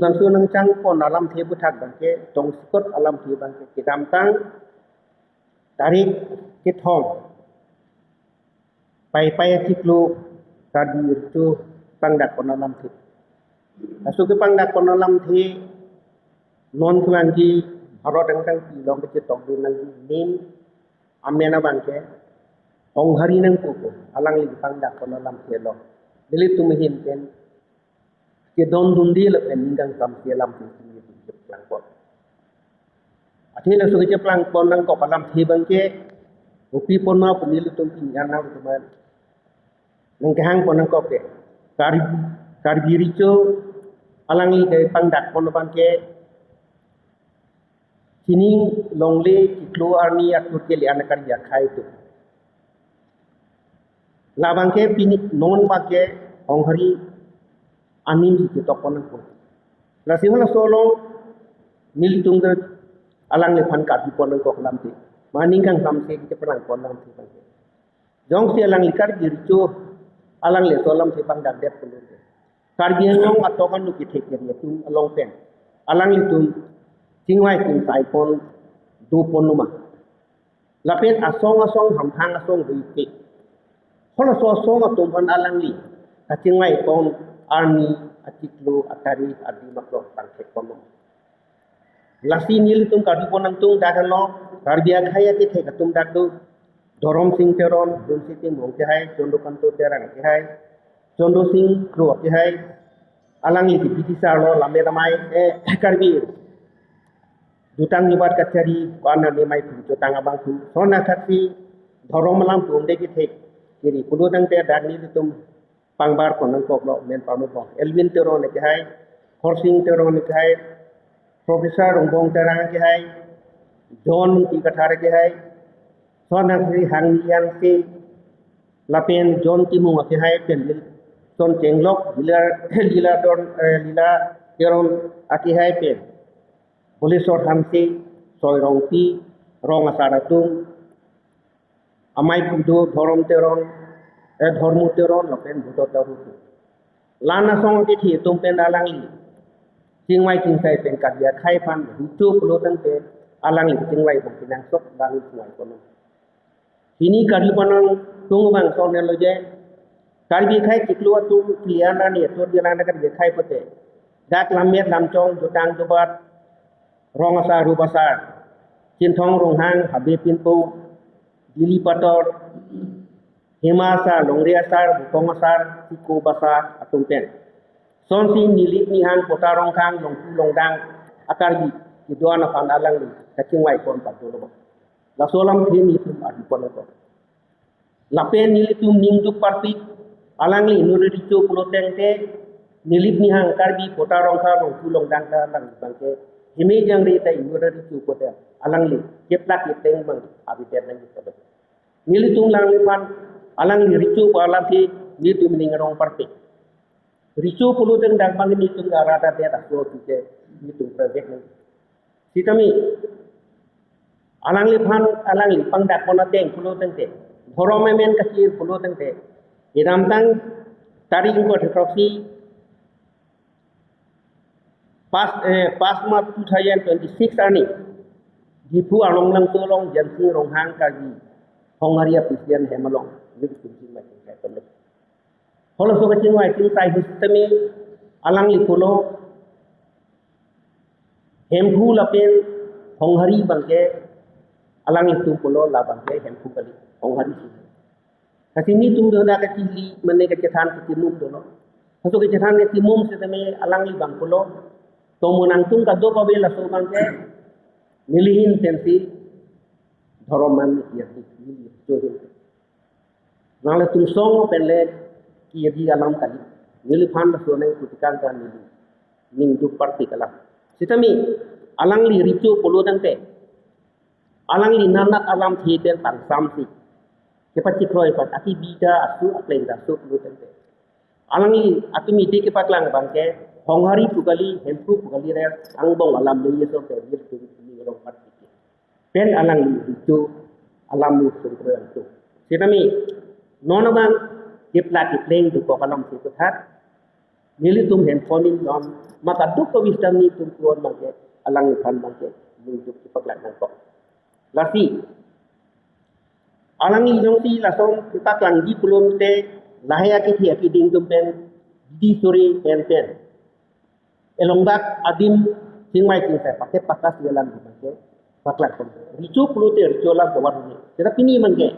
bangsu nang chang pon alam the buthak bangke tong sikot alam the bangke kidam tang tarik kithong pai tiklu kadir tu pangdak pon alam the asu ke pangdak pon alam the non klangi bharot ang tang pi long ke tok du nang nim amena bangke ong hari nang pu alang li pangdak pon alam the lo beli tu mihin ken ke don dundi le pen ninggang kam ke lam tu ni tu plang pon athile su ke plang pon nang ko alam the bangke upi pon ma pun ni tu kin yana tu man nang kahang pon nang ko ke karbiri cho alang li ke pangdak pon bangke kini longle kiklo arni atur ke lian kan ya khai tu la bangke pini non bangke ong hari anim si topon ko la sihola solong nilitung de alang le phan ka di pon ko lam ti maning kang kam se ke perang pon lam ti bangke jong si alang likar gircho alang le solam ti pang dak det pun de kar gieng atokan nu ki thek ye tum along pen alang li tum tingwai tin sai pon du pon numa la pen asong ham hang asong ri ti hola so song atum pon alang li ka tingwai pon arni atiklu atari adi maklo tang thek pon lasi nil tum ka di pon nang tung dagan lo kar bia khaya ki thek tum dak du dorom sing teron dun siting mong ke hai chondo kanto terang ke hai chondo sing kro ke hai alang li ki sar lo lame ramai karbi dutang nyubat kacari wana ne mai tu tang abang tu sona thati dorom lam tum de ki thek kiri kudu dang te dag ni tum pangbar kon nang kok lo men panu ko elvin teron ke hai horsing teron ke hai professor rongbong terang ke hai john ti kathare ke hai sona thri hang yan ke lapen john ti mu ke hai pen son chenglok lila don lila teron aki hai pen Polisor hamsi soy rongpi rong asaratung amai kudo dhorom teron dhormu teron lopen buto terutu lana song ti thi tum pen alang li tingwai king sai pen kadya khai pan hutu pulotang pe alang li tingwai bong pinang sok bang suai kono ini kadi panang tung bang song ne loje karbi khai tiklu tu kliana ni to dilana kan be khai pote dak lamet lamchong jutang jubat rong asar rubasar cintong rong hang habe pintu dili pator himasa longria sar bukong asar siku basa atung pen son sing nili ni hang pota rong kang long dang akar gi idwana pan alang ni kaching wai kon pa do lo la solam thi ni tum adi pon ko la pen nili tum ning du parti alang li nuri chu pulo teng te nili ni hang karbi pota rong kang long dang ta lang bangke himi jang ri tai ngura ri chu kote alang li keplak ki teng bang abi ter nang ki kote nili tung lang li pan alang li ri chu pa alam thi ni tum ning rong parti ri chu pulu teng dang bang ni tung ga rata te ta so ti ke ni tung project nang sitami alang li pan alang li pang dak pon teng pulu teng te dhorome men ka chi pulu teng te idam tang tari ko proxy past month 2026 ani dipu along lang tolong jansi rong hang kagi hongaria pisian hemalong ni kunci mai kai tole holo so kacing wai ting sai hustami alang li polo hempu lapen honghari bangke alang li tu polo la bangke hempu kali honghari si kasini tum do na kacili mane ka cethan ki timum do no so ka cethan ki timum se tame alang li bang polo to munang tung ka do pabe la so bangke nilihin tensi dhoroman yati nili jodo nale tum song penle ki yadi alam kali nili phan la so ne kutikan ka nili ning du parti kala sitami alang li ricu polo dangte alang li nanat alam thi ten tang samsi ke pachi kroi pat ati bida asu akleng da so polo dangte alang li atumi de ke patlang bangke honghari pugali hempu pugali re angbong alam ni yeso te yir tu ni rong parti pen alang li ricu alam ni sentro yang tu sitami nona bang kipla kipleng du ko kalam si tuthat nili tum handphone in non maka duk ko wisdom ni tum tuan mangke alang ikan mangke untuk dipaklak nangkok lasi alang ilong si lasong kita klang di pulung te lahaya ke thia ki ding tum pen di suri pen elong bak adim singmai sing sai pakai pakas jalan mangke paklak tum ricu pulu te ricu lam ko warni tetapi ni mangke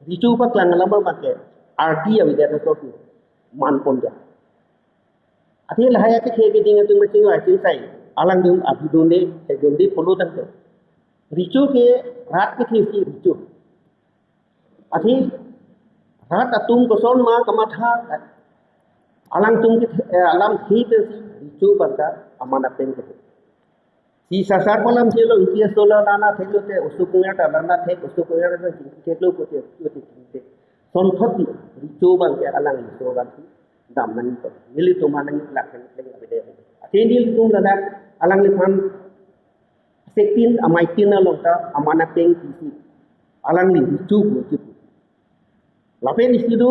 ricu paklang lama mangke ardi awidat so man pon ja Ati lahaya ke khege dinga tung macing wa cing sai alang dum abidone te gondi polu tan te ricu ke rat ke thi ricu ati rat atung ko son ma kamatha alang tung ke alam thi te si ricu barka amana pen ke si sasar malam chelo intia sola nana thelo te usukunya ta lana the usukunya ta cheklo ko te son thoti ricu bang ke alang so bang dam nang ko nili tu manang lak kan leng bede ati nil tu ladak alang lipan sekin amai tin long ta amana peng kisi alang li chu ko chu lapen isidu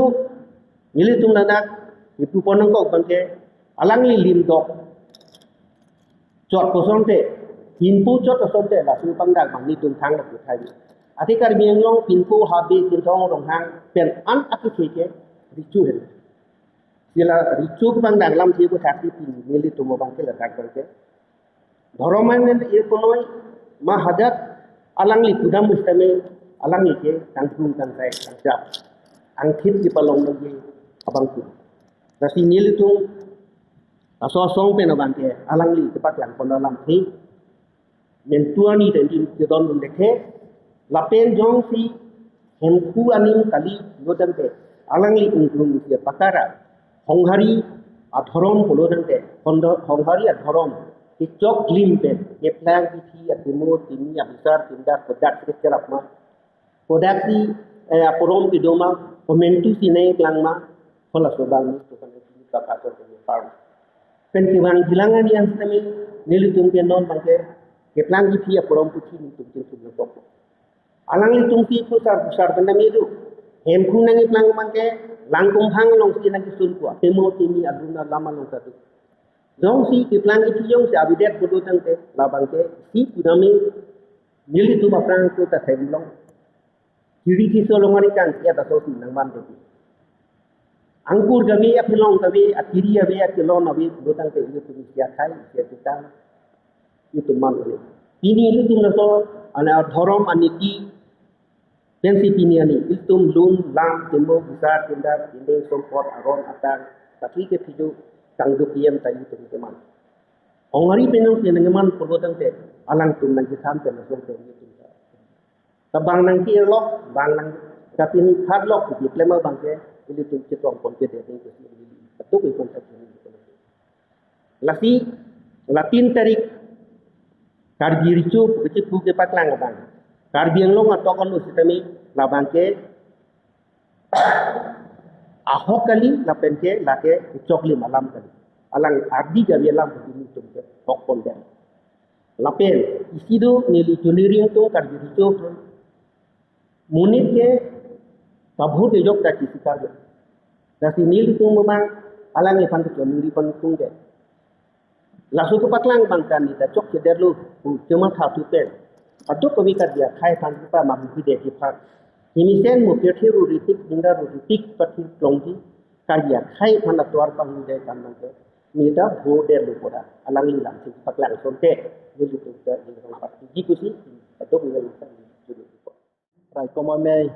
nili tu ladak ipu ponang ko bangke alang li lim dok chot ko song te pinpu chot ko song te la su pangdak bang ni tum thang la ku thai ati kar biang long pinpu habi tin thong rong hang pen an aki ke ricu hen sila ricu bang dalam siapa sakti nili tumo bang ke letak kerja. Dhoroman ini konoi mahajat alang li kudam mustame alang li ke tanggung tangkai tangkap angkit di palong lagi abang tu. Nasi nili tu aso song pen abang ke alang li cepat yang dalam ti mentua ni dan di jodon mendeke lapen jong si hemku anim kali jodan te alang li ungkung dia pakara Honghari adhorom polo nante honghari adhorom tiktok limpe ke plan ti atimo tini abisar tindak pedak sekerap ma podak si aporom ki doma komentu si nei klangma hola sobang ni to kan ni ka ka to ni farm pen ki wang hilangan yang sami nilitum ke non bangke ke plan ti aporom puchi ni tum tum to alang li tum ti pusar benda medu hem khung nangi plan bangke langkung hang long si nanti sun kuat temo tini aduna lama long satu dong si kiplang itu yang si abidet bodoh tangke labang ke si pudami nili tu baprang tu tak long kiri kiso longari kan ya tak sosi nang ban tu angkur gabe apilong gabe akiri gabe akilong gabe bodoh tangke itu tu siap kai siap kita itu man ini itu naso ana dhorom aniki Pensi pini ani iltum lum lam timbo besar tindar indeng sompot aron atang tapi ke pidu tangdu piem tayu tu teman ongari penong nengaman perbuatan te alang tum nang kisam te nasong te itu tabang nang ki lok bang nang tapi har lok ki klema bangke ili tum citong pon ke te ke si betul ke konsep ini lasi latin tarik kargiricu kecik buke patlang bang Karbiang long atau kalau sistemi labang ke ahok kali lapen ke lake cokli malam kali alang ardi gabi alam begini tu ke hok pon dan lapen isi do nili juniring tu karbi tu munit ke tabur ke jok tak isi karbi nasi nili tu memang alang ni pantu juniring pun tu ke lasu ke patlang bangkan ni tak cok ceder lu cuma satu pen Atau kami kerja kai pan kita mampu dek kipat. Ini sen mukir thiru ritik hingga ritik pati kelongki kerja kai pan atuar pan dek kan nanti. Ni dah bodoh lupa. Alang hilang si paklang sonte. Jadi tu kita di rumah pasti. Jika sih atau kita bisa jadi. Rai koma mei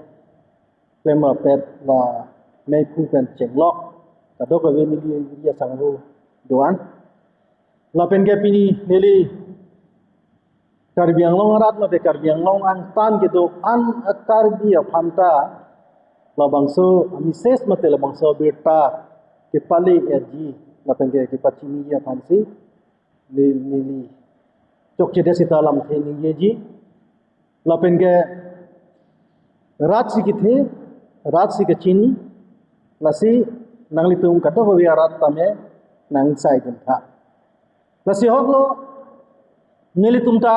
klema pet la mei pukan cenglok. Kadok ke ni dia sangru doan. La pen ke pini neli Karbiang long arat ma be karbiang long an tan gitu an karbia phanta labangso amises mate labangso berta ke pale eji lapenge ke pachini ya phansi nili chokche de sitalam the ni yeji lapenge rat si kithe rat si ke chini lasi nanglitung kato hobi arat tame nang sai den tha lasi hoklo nili tumta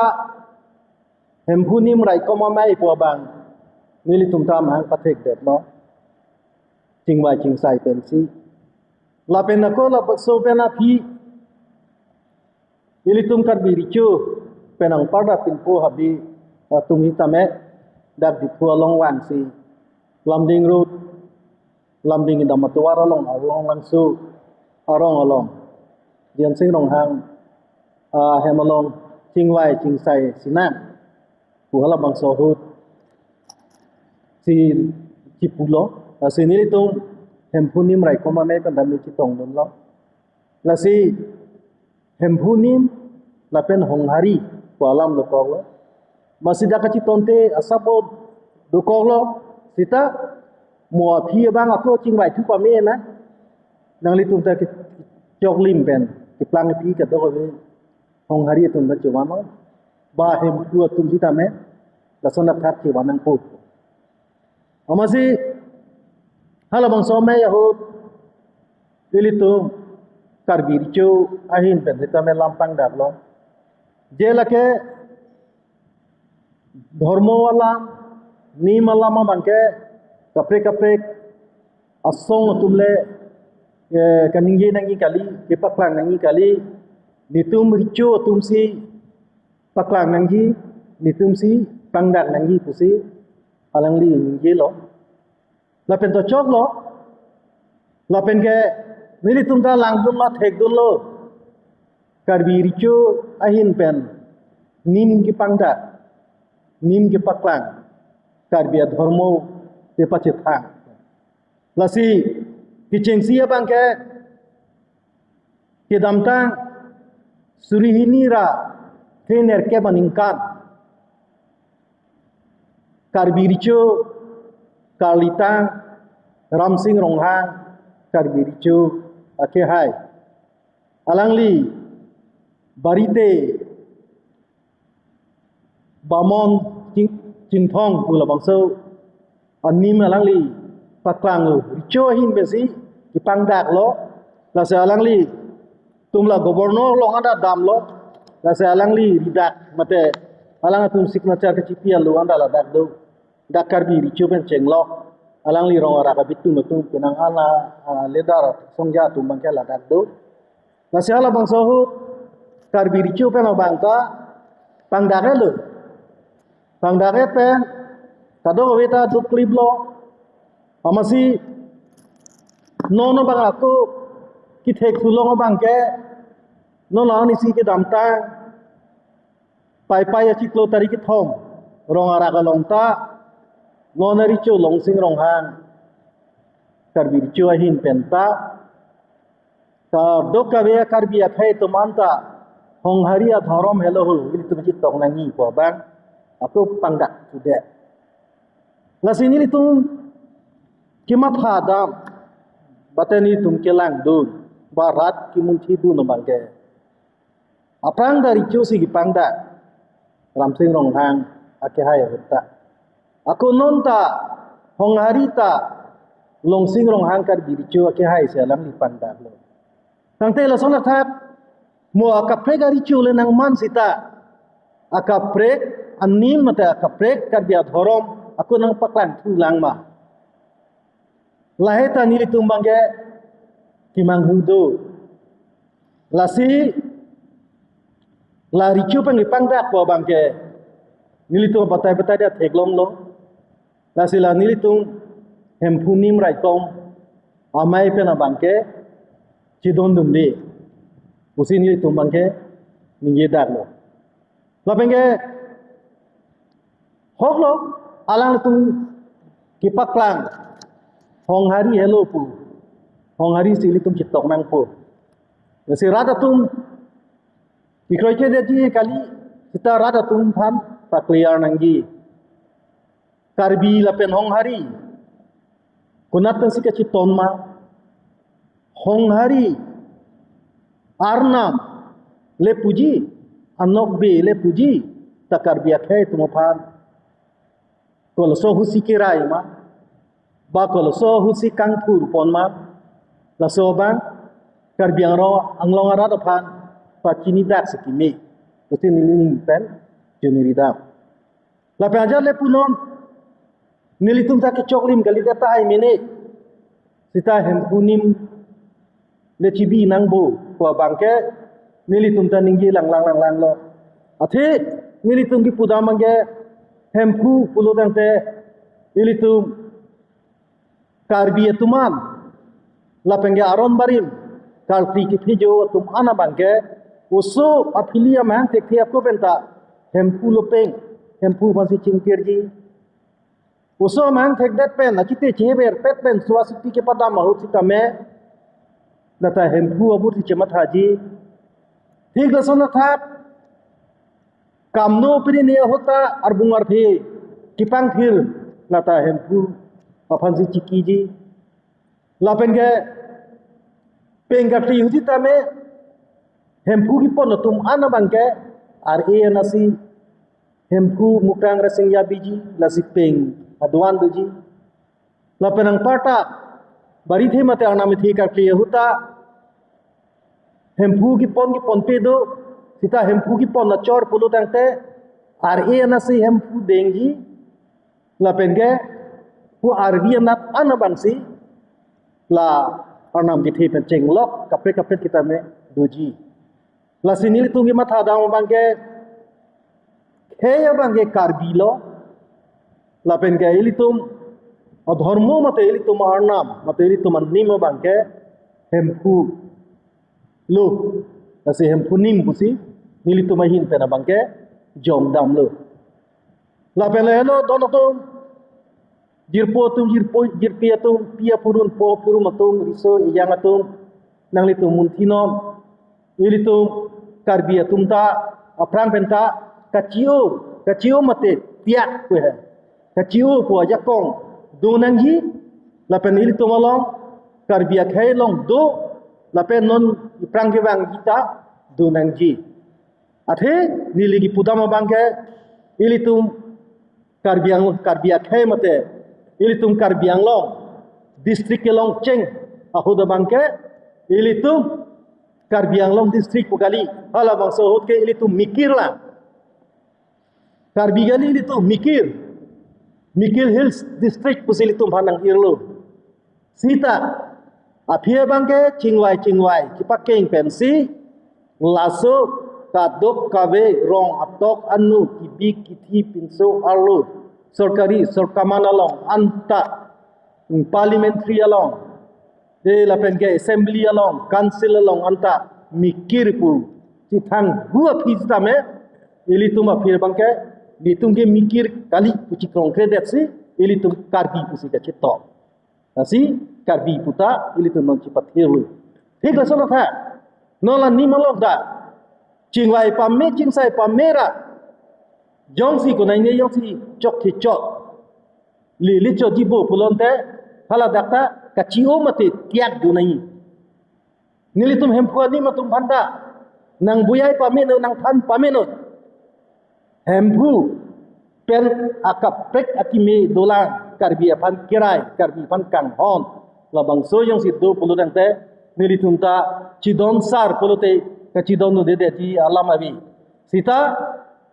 hempunim rai koma mai po bang nili tumta mang pathek det no chingwai chingsai pensi lapen ako la so pena phi ilitum kar birichu penang pada pinpo habi tum hitame dak di long wan si lamding road lamding inda matuara long along langsu arong along dian sing rong hang hemalong chingwai chingsai sinan puhala bang sohut si cipulo sinili tung hempunim rai koma me pandami chitong dun lo la si hempunim la pen honghari palam lo ko masida ka chitonte asabo do ko lo sita mo phi bang ako chingwai thu pa me na nang li tung ta ki choklim pen ki plang phi ka do ko honghari tum da chawano ba hem pu tum sita me la sonak thak ki wanang pu amasi hala bang some yahud dilitu karbircho ahin pendeta me lampang darlo jelake dharmo wala nimala ma bangke kapre kapre asong tumle kaningye nangi kali ke paklang nangi kali nitum richo tumsi paklang nangi nitumsi pangdak nangi pusi alangli ningye lo lapen to chok lo lapen ke nili tumta langdun lo thek dun lo karbi richo ahin pen nim ki pangda nim ki paklang karbi dharmo te pache thang lasi ki chengsia bang ke damtang surihini ra kener ke baningkan karbi richo Kalitang Ramsing Ronghang Karbirichu ake hai alangli barite bamon chingthong pula bangso anim alangli paklang lo richo hin besi ipang dak lo la se alangli tumla gobernur lo anda dam lo la se alangli ridak mate alang tum signature ke cipia lo anda la dak do dakar bi richo ben chenglok alang li rong ara ka bitu metu penang ala ledar songja tu bangke la dak do nasihala bang sohu kar bi richo pen bangka pangdare lo pangdare pen kado weta du kliblo amasi nono bang aku kithek sulong bangke no la ni si ke damta pai pai achiklo tari ki thom rong ara ka longta nonari cho longsing ronghang karbi cho ahin penta ta dokabe karbi akhai to manta hongharia dharom helo hu ili tu chit tong nangi po bang aku pangdak sude lasini li tum kimat hadam batani tum kelang dun barat kimunthi du no bangke aprang dari cho si pangdak ramsing ronghang ake hai hutta aku nonta hongharita longsing ronghang kar biricho ake hai selam li pandak lo tangte la sona thak mo akapre gari chule nang man sita akapre anim mate akapre kar bia dhorom aku nang paklan thulang ma laheta nili tumbange kimang hudo lasi la richo pang pandak po bangke nili tum batai batai dia theglom lo lasila nilitung hempunim raitom amai pena bangke chidon dumde usi nilitung bangke ninge daklo lapenge hoklo alang tung kipaklang honghari hello pu honghari silitum chitok nang pu nasi rada tum ikroike deji kali kita rada tum than pakliar nanggi karbi lapen honghari kunat pen sika chiton ma honghari arnam le puji anok be le puji takar biya khai tumophan kolso husi kirai ma ba kolso husi kangpur pon ma la soba karbiang ro anglong ara dophan pakini dak sikimi uti nini pen junirida la pajar le punon nilitum ta ke choklim gali data hai mene sita hempunim le chibi nang bo ko bangke nilitum ta ninggi lang lo athe nilitum ki puda mangge hempu pulo dangte nilitum karbi tuman lapenge aron barim kalti ki thijo tum ana bangke uso afilia man te thia ko benta hempu lopeng hempu basi chingkirji uso man thek dat pen akite cheber pet pen suasiti ke pada mahu sitame nata hempu abu ti chemat haji ठीक लसन था कामनो पिनी ने होता अर्बुंगर थे किपांग फिर नता हेम्पु अफांसी चिकी जी लापेंगे पेंगाटी हुदी तमे हेम्पु की पन तुम आना बंके आर ए नसी हेम्पु मुक्रांग रसिंग या बीजी लसी पेंग अदवान दुजी लापेनंग पाटा बरी थे मते आना में थी काटली होता hempu ki pon pedo sita hempu ki pon na chor pulo tangte ar e na si hempu dengi la penge hu ar bi na ana bangsi la anam ki the pen cheng lok kapre kita me doji la sinil tungi matha daw bangke heya bangke karbilo la penge ilitum adharmo mate ilitum arnam mate ilitum annimo bangke hempu lo nasi hempunim pusi nili tu mahin pena bangke jom dam lo la pele no dono tu jirpia tu pia purun po purun matung riso yang atung nang li tu muntinon nili tu karbia tumta aprang penta kachio mate tiak ku hai kachio ku aja kong do nanghi la pen nili tu malong karbia khai long do lape non iprang ke bang kita dunang ji athe nili ki pudama bangke ilitum karbiang khai mate ilitum karbiang long district ke long cheng ahoda bangke ilitum karbiang long district pugali hala bang so hot ke ilitum mikir la karbigali ilitum mikir hills district pusilitum hanang irlo sita Apia bangke cingwai cipakeng pensi laso kadok kabe rong atok anu kibi kiti pinso arlo sorkamana long anta parliamentary along de la penke assembly along council along anta mikir pu cithang gua pizta me ilitum apia bangke litum ke mikir kali puci konkret si ilitum karbi pusi ka citok nasi karbi puta ili tu non cepat hiru ठीक है सुनो था नोला नी मलोक दा चिंगवाई पामे चिंगसाई पामेरा जोंगसी को नहीं योंगसी चोक थी चोक li cho jibo pulonte hala dakta kachio mate tiak du नहीं nili tum hempu ni matum banda nang buyai pameno nang than pameno hempu pen akap prek akime dolang karbi apan kirai karbi pan kang hon labang so yang situ pulu dangte nili tumta cidon sar pulute ka cidon no dede ji alam abi sita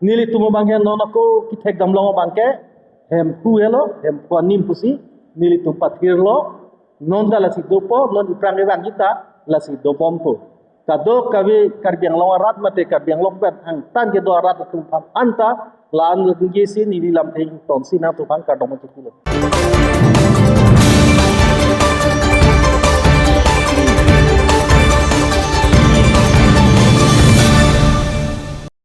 nili tumo banghe nonako kithek damlong bangke hempu helo hempu anim pusi nili tum pathir lo non dala si dopo non iprang bang kita la si dopompo kado kabe karbiang long arat mate karbiang long bet ang tan ke do arat tum pam anta la an ngi si nili lam thing ton sina tu bang ka dom chikilo